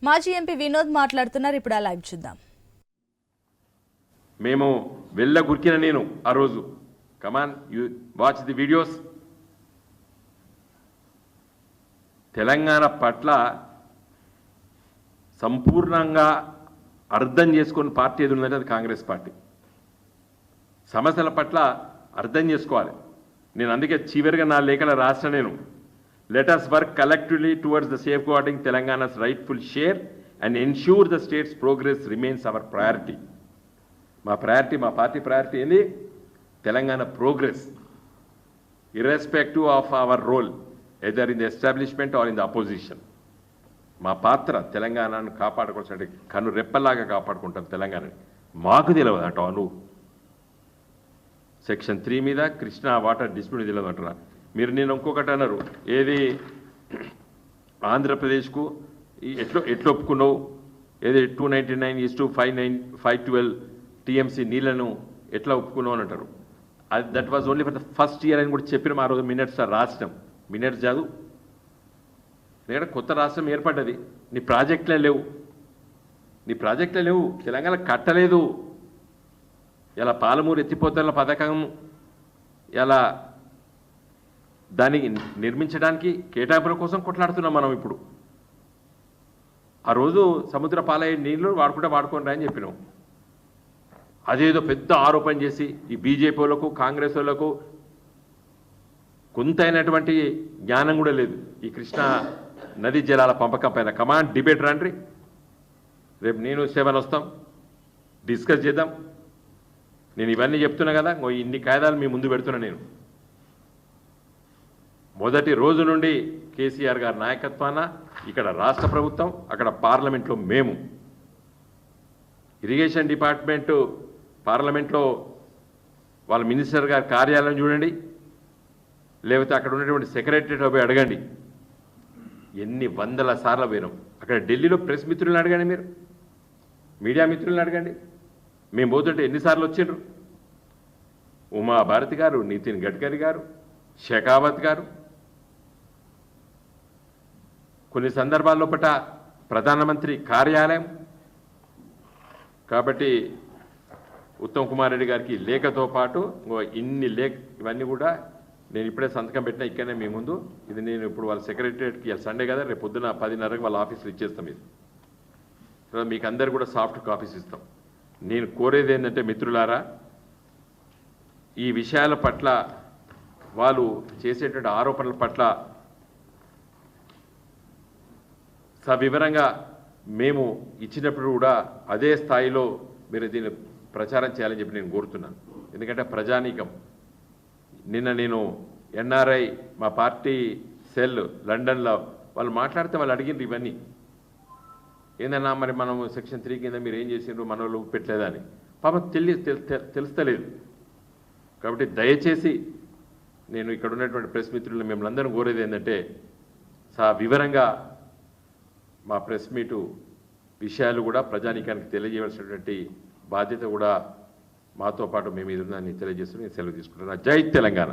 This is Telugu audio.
మాజీ ఎంపీ వినోద్ మాట్లాడుతున్నారు. ఇప్పుడు ఆ లైవ్ చూద్దాం. మేము వెళ్ళ గురికిన నేను ఆ రోజు come on you watch the videos. Telangana పట్ల సంపూర్ణంగా అర్థం చేసుకున్న పార్టీ ఏది ఉందంటే అది కాంగ్రెస్ పార్టీ. సమస్యల పట్ల అర్థం చేసుకోవాలి. నేను అందుకే చివరిగా నా లేఖల రాసిన నేను let us work collectively towards the safeguarding Telangana's rightful share and ensure the state's progress remains our priority. మా పార్టీ ప్రయారిటీ ఏంది? Telangana progress, irrespective of our role either in the establishment or in the opposition. మా పాత్ర తెలంగాణను కాపాడుకోవాల్సిన కన్ను రెప్పలాగా కాపాడుకుంటాం తెలంగాణని. మాకు తెలియదు అంట నువ్వు సెక్షన్ 3 మీద కృష్ణా వాటర్ డిస్ప్యూట్ తెలియదు అంటారా మీరు. నేను ఇంకొకటి అన్నారు, ఏది ఆంధ్రప్రదేశ్కు ఎట్లా ఒప్పుకున్నావు, ఏది 299:512 టీఎంసీ నీళ్లను ఎట్లా ఒప్పుకున్నావు అని అంటారు. అది that was only for the first year అని కూడా చెప్పిన ఆ రోజు మినిట్స్ రాష్ట్రం మినిట్స్ చదువు. ఎందుకంటే కొత్త రాష్ట్రం ఏర్పడ్డది, నీ ప్రాజెక్టులే లేవు, తెలంగాణ కట్టలేదు. ఇలా పాలమూరు ఎత్తిపోతల పథకం ఇలా దాన్ని నిర్మించడానికి కేటాయింపుల కోసం కొట్లాడుతున్నాం మనం. ఇప్పుడు ఆ రోజు సముద్ర పాలయ్యే నీళ్లు వాడుకోండి అని చెప్పినాం. అదేదో పెద్ద ఆరోపణ చేసి ఈ బీజేపీ వాళ్ళకు కాంగ్రెస్ వాళ్ళకు కొంత అయినటువంటి జ్ఞానం కూడా లేదు ఈ కృష్ణా నదీ జలాల పంపకం పైన. కమాండ్ డిబేట్ రండి, రేపు నేను 7 వస్తాం, డిస్కస్ చేద్దాం. నేను ఇవన్నీ చెప్తున్నా కదా, ఇన్ని కాయిదాలు మీ ముందు పెడుతున్నా. నేను మొదటి రోజు నుండి కేసీఆర్ గారి నాయకత్వాన ఇక్కడ రాష్ట్ర ప్రభుత్వం, అక్కడ పార్లమెంట్లో మేము, ఇరిగేషన్ డిపార్ట్మెంటు పార్లమెంట్లో వాళ్ళ మినిస్టర్ గారి కార్యాలయం చూడండి, లేకపోతే అక్కడ ఉన్నటువంటి సెక్రటరీలో పోయి అడగండి. ఎన్ని వందల సార్లు పోయినాం. అక్కడ ఢిల్లీలో ప్రెస్ మిత్రులను అడగండి, మీరు మీడియా మిత్రులను అడగండి. మేము పోతుంటే ఎన్నిసార్లు వచ్చిండ్రు. ఉమా భారతి గారు, నితిన్ గడ్కరీ గారు, షెకావత్ గారు, కొన్ని సందర్భాల్లో ప్రధానమంత్రి కార్యాలయం. కాబట్టి ఉత్తమ్ కుమార్ రెడ్డి గారికి లేఖతో పాటు ఇవన్నీ కూడా నేను ఇప్పుడే సంతకం పెట్టినా ఇక్కడనే మీ ముందు. ఇది నేను ఇప్పుడు వాళ్ళ సెక్రటరియట్కి సండే కదా, రేపు పొద్దున 10:30కి వాళ్ళ ఆఫీస్లో ఇచ్చేస్తాం. ఇది తర్వాత మీకు అందరు కూడా సాఫ్ట్ కాపీస్ ఇస్తాం. నేను కోరేది ఏంటంటే మిత్రులారా, ఈ విషయాల పట్ల వాళ్ళు చేసేటువంటి ఆరోపణల పట్ల సవివరంగా మేము ఇచ్చినప్పుడు కూడా అదే స్థాయిలో మీరు దీన్ని ప్రచారం చేయాలని చెప్పి నేను కోరుతున్నాను. ఎందుకంటే ప్రజానీకం, నిన్న నేను ఎన్ఆర్ఐ మా పార్టీ సెల్ లండన్లో వాళ్ళు మాట్లాడితే వాళ్ళు అడిగిండ్రు ఇవన్నీ ఏందన్నా మరి మనం సెక్షన్ 3 కింద మీరు ఏం చేసిండ్రు, మన వాళ్ళు పెట్టలేదని. పాపం తెలుస్తలేదు. కాబట్టి దయచేసి నేను ఇక్కడ ఉన్నటువంటి ప్రెస్ మిత్రులను మిమ్మల్ని అందరం కోరేది ఏంటంటే వివరంగా మా ప్రెస్ మీటు విషయాలు కూడా ప్రజానీకానికి తెలియజేయవలసినటువంటి బాధ్యత కూడా మాతో పాటు మేము ఇది ఉందని తెలియజేస్తూ నేను సెలవు తీసుకుంటున్నాను. జై తెలంగాణ.